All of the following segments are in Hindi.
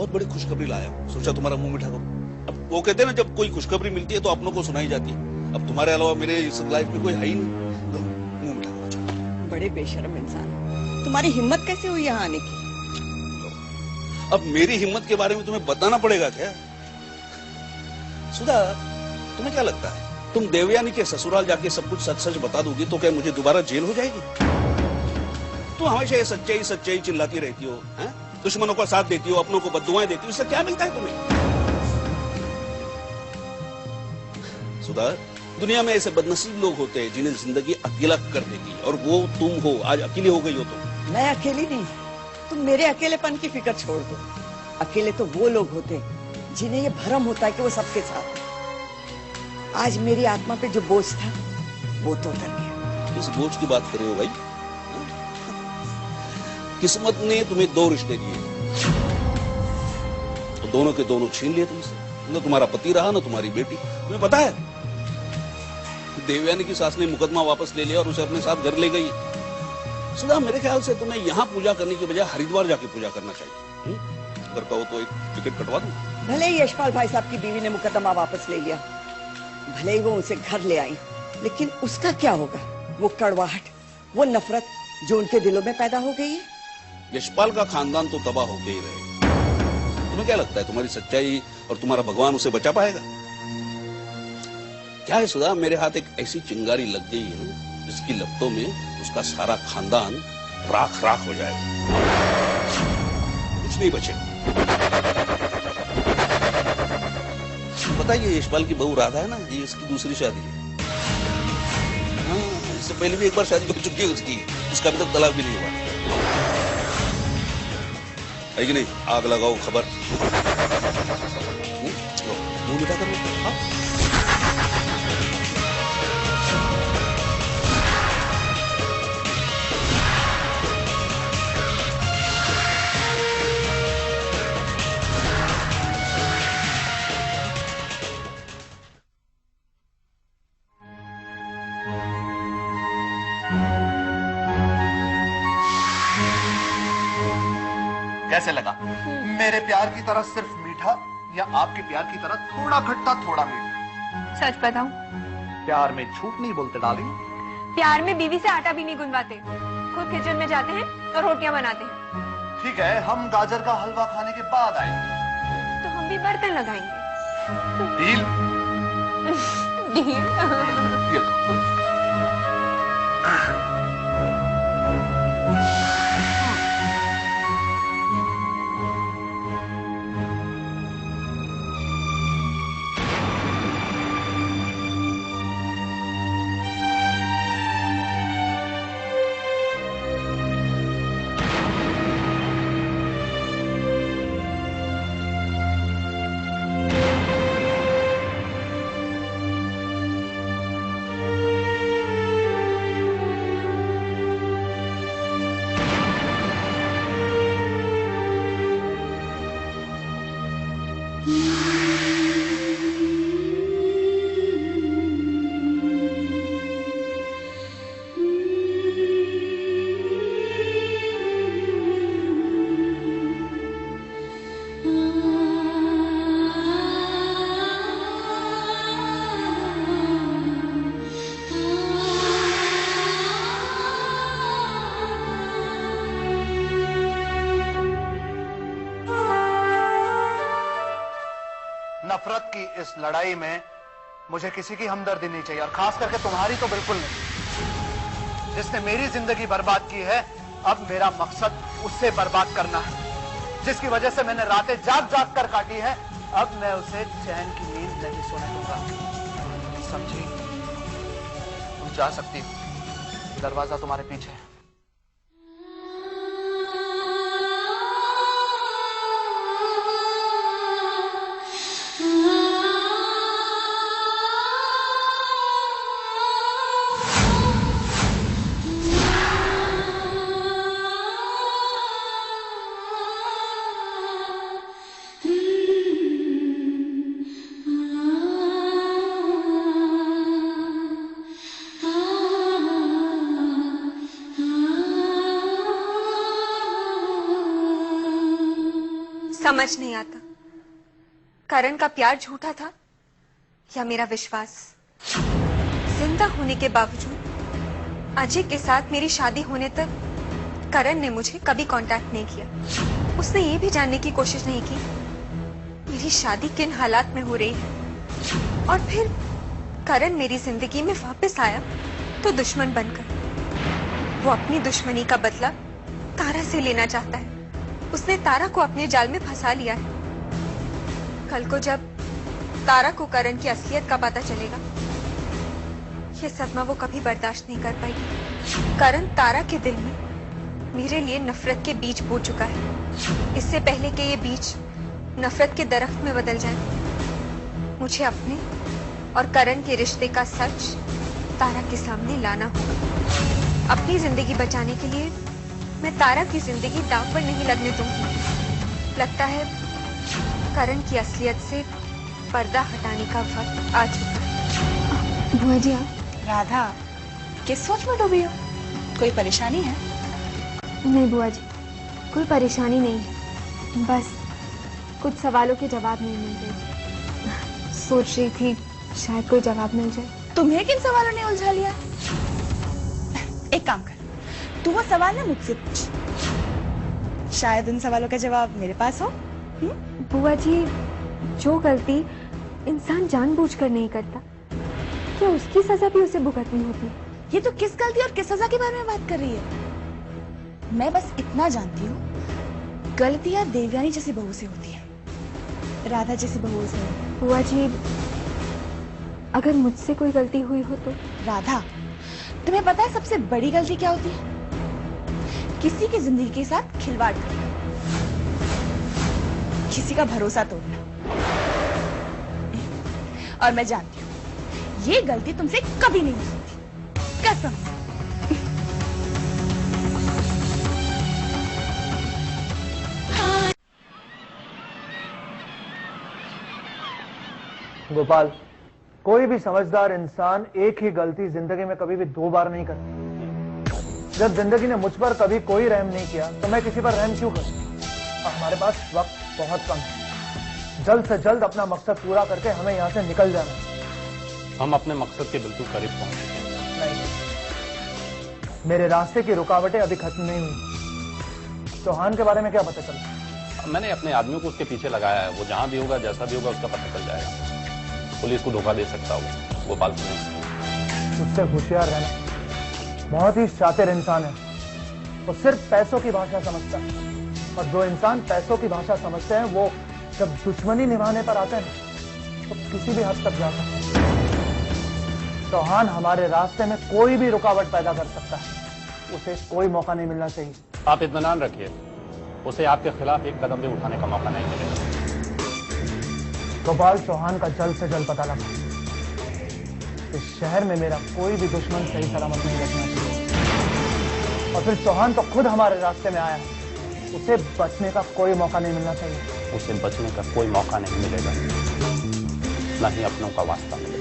बहुत बड़ी खुशखबरी लाया हूं, सोचा तुम्हारा मुंह मीठा करूं। अब वो कहते हैं ना, जब कोई खुशखबरी मिलती है तो अपनों को सुनाई जाती है। अब तुम्हारे अलावा मेरे इस लाइफ में कोई है ही नहीं, तो मुंह मीठा करो। बड़े बेशर्म इंसान, तुम्हारी हिम्मत कैसे हुई यहाँ आने की? अब मेरी हिम्मत के बारे में तुम्हें बताना पड़ेगा क्या? सुधा, तुम्हें क्या लगता है तुम देवयानी के ससुराल जाके सब कुछ सच सच बता दोगी तो क्या मुझे दोबारा जेल हो जाएगी? तुम हमेशा ये सच्चाई सच्चाई चिल्लाती रहती हो, हैं? दुश्मनों का साथ देती हो, अपनों को बद्दुआएं देती हो, इससे क्या मिलता है तुम्हें? सुधा, दुनिया में ऐसे बदनसीब लोग होते हैं जिन्हें जिंदगी अकेला कर देगी, और वो तुम हो। आज अकेली हो गई हो तुम। मैं अकेली नहीं, तुम मेरे अकेलेपन की फिक्र छोड़ दो। अकेले तो वो लोग होते हैं जिन्हें ये भ्रम होता है कि वो सबके साथ है। आज मेरी आत्मा पे जो बोझ था वो तो उतर गया। किस बोझ की बात कर रहे हो भाई? किस्मत ने तुम्हें दो रिश्ते दिए, तो दोनों के दोनों छीन लिए तुमसे। न तुम्हारा पति रहा, न तुम्हारी बेटी। तुम्हें पता है देवयानी की सास ने मुकदमा वापस ले लिया और उसे अपने साथ घर ले गई। सुधा, मेरे ख्याल से तुम्हें यहाँ पूजा करने की बजाय हरिद्वार जाके पूजा करना चाहिए। अगर कहो तो एक टिकट कटवा दूं। भले ही यशपाल भाई साहब की बीवी ने मुकदमा वापस ले लिया, भले ही वो उसे घर ले आई, लेकिन उसका क्या होगा? वो कड़वाहट, वो नफरत जो उनके दिलों में पैदा हो गई है। यशपाल का खानदान तो तबाह होके ही रहेगा। तुम्हें क्या लगता है तुम्हारी सच्चाई और तुम्हारा भगवान उसे बचा पाएगा? क्या है सुधा, मेरे हाथ एक ऐसी चिंगारी लग गई है जिसकी लपटों में उसका सारा खानदान राख राख हो जाएगा, कुछ नहीं बचेगा। पता है ये यशपाल की बहू राधा है ना, ये इसकी दूसरी शादी है। हाँ, इससे पहले भी एक बार शादी हो चुकी है उसकी, उसका अभी तक तलाक भी नहीं हुआ है कि नहीं? आग लगाओ खबर। मुंह मीठा कर लो। कैसे लगा? मेरे प्यार की तरह सिर्फ मीठा, या आपके प्यार की तरह थोड़ा खट्टा थोड़ा मीठा? सच बताऊं, प्यार में झूठ नहीं बोलते डार्लिंग। प्यार में बीवी से आटा भी नहीं गुनवाते, खुद किचन में जाते हैं और रोटियां बनाते हैं। ठीक है, हम गाजर का हलवा खाने के बाद आएंगे, तो हम भी बर्तन लगाएंगे। डील? डील। नफरत की इस लड़ाई में मुझे किसी की हमदर्दी नहीं चाहिए, और खास करके तुम्हारी तो बिल्कुल नहीं। जिसने मेरी जिंदगी बर्बाद की है, अब मेरा मकसद उससे बर्बाद करना है। जिसकी वजह से मैंने रातें जाग जाग कर काटी है, अब मैं उसे चैन की नींद नहीं सोने दूंगा। समझी? तुम जा सकती हो, दरवाजा तुम्हारे पीछे है। समझ नहीं आता, करण का प्यार झूठा था या मेरा विश्वास। जिंदा होने के बावजूद अजय के साथ मेरी शादी होने तक करण ने मुझे कभी कांटेक्ट नहीं किया। उसने ये भी जानने की कोशिश नहीं की मेरी शादी किन हालात में हो रही है। और फिर करण मेरी जिंदगी में वापस आया तो दुश्मन बनकर। वो अपनी दुश्मनी का बदला तारा से लेना चाहता है। उसने तारा को अपने जाल में फंसा लिया है। कल को जब तारा को करण की असलियत का पता चलेगा, ये सदमा वो कभी बर्दाश्त नहीं कर पाएगी। करण तारा के दिल में मेरे लिए नफरत के बीज बो चुका है। इससे पहले कि ये बीज नफरत के दरख्त में बदल जाए, मुझे अपने और करण के रिश्ते का सच तारा के सामने लाना होगा। अपनी जिंदगी बचाने के लिए मैं तारा की जिंदगी दांव पर नहीं लगने दूंगी। लगता है करण की असलियत से पर्दा हटाने का वक्त आ चुका है। बुआ जी आप राधा किस सोच में डूबी हो? कोई परेशानी है? नहीं बुआ जी, कोई परेशानी नहीं है, बस कुछ सवालों के जवाब नहीं मिल रहे। सोच रही थी शायद कोई जवाब मिल जाए। तुम्हें किन सवालों ने उलझा लिया? एक काम कर, तू वो सवाल ना मुझसे पूछ, शायद उन सवालों का जवाब मेरे पास हो। बुआ जी, जो गलती इंसान जानबूझकर नहीं करता, क्या उसकी सजा भी उसे भुगतनी होती है? ये तो किस गलती और किस सजा के बारे में बात कर रही है? मैं बस इतना जानती हूँ, गलतियां देवयानी जैसी बहू से होती है, राधा जैसी बहू से। बुआ जी, अगर मुझसे कोई गलती हुई हो तो? राधा, तुम्हें पता है सबसे बड़ी गलती क्या होती है? किसी की जिंदगी के साथ खिलवाड़ करना, किसी का भरोसा तोड़ना। और मैं जानती हूँ ये गलती तुमसे कभी नहीं हो सकती, कसम से। गोपाल, कोई भी समझदार इंसान एक ही गलती जिंदगी में कभी भी 2 बार नहीं करता। जब जिंदगी ने मुझ पर कभी कोई रहम नहीं किया तो मैं किसी पर रहम क्यों करूं? हमारे पास वक्त बहुत कम है, जल्द से जल्द अपना मकसद पूरा करके हमें यहाँ से निकल जाना है। हम अपने मकसद के बिल्कुल करीब पहुंच चुके हैं। नहीं, मेरे रास्ते की रुकावटें अभी खत्म नहीं हुई। चौहान के बारे में क्या पता चला? मैंने अपने आदमियों को उसके पीछे लगाया है। वो जहां भी होगा, जैसा भी होगा, उसका पता चल जाएगा। पुलिस को धोखा दे सकता हो गोपाल पुलिस। उससे होशियार रहना। बहुत ही शातिर इंसान है, वो सिर्फ पैसों की भाषा समझता है। और जो इंसान पैसों की भाषा समझते हैं, वो जब दुश्मनी निभाने पर आते हैं तो किसी भी हद तक जा सकते हैं। चौहान हमारे रास्ते में कोई भी रुकावट पैदा कर सकता है, उसे कोई मौका नहीं मिलना चाहिए। आप इत्मीनान रखिए, उसे आपके खिलाफ एक कदम भी उठाने का मौका नहीं मिलेगा। गोपाल, चौहान का जल्द से जल्द पता लगा। इस शहर में मेरा कोई भी दुश्मन सही सलामत नहीं रखना चाहिए। और फिर चौहान तो खुद हमारे रास्ते में आया है, उसे बचने का कोई मौका नहीं मिलना चाहिए। उसे बचने का कोई मौका नहीं मिलेगा, न ही अपनों का वास्ता मिलेगा।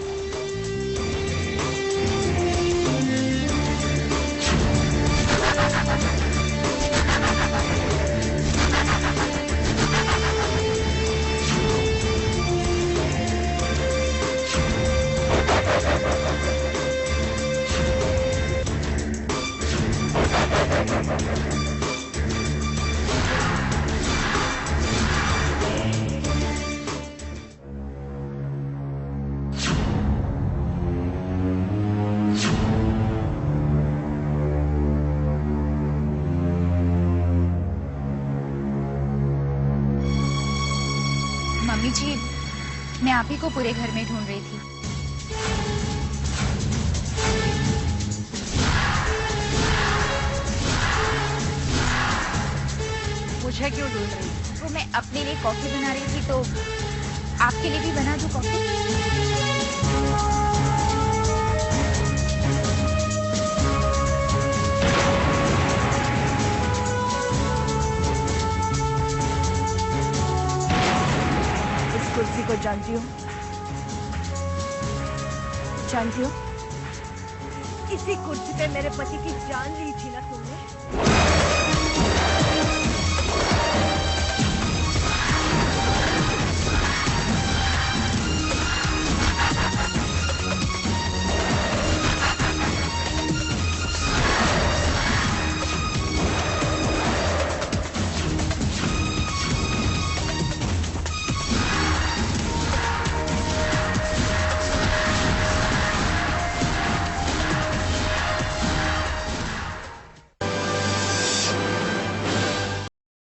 मम्मी जी, मैं आप ही को पूरे घर में ढूंढ रही थी। मुझे क्यों ढूंढ रही? वो मैं अपने लिए कॉफी बना रही थी, तो आपके लिए भी बना दूं कॉफी? कुर्सी को जानती हो? जानती हो? इसी कुर्सी पे मेरे पति की जान ली थी ना तुमने?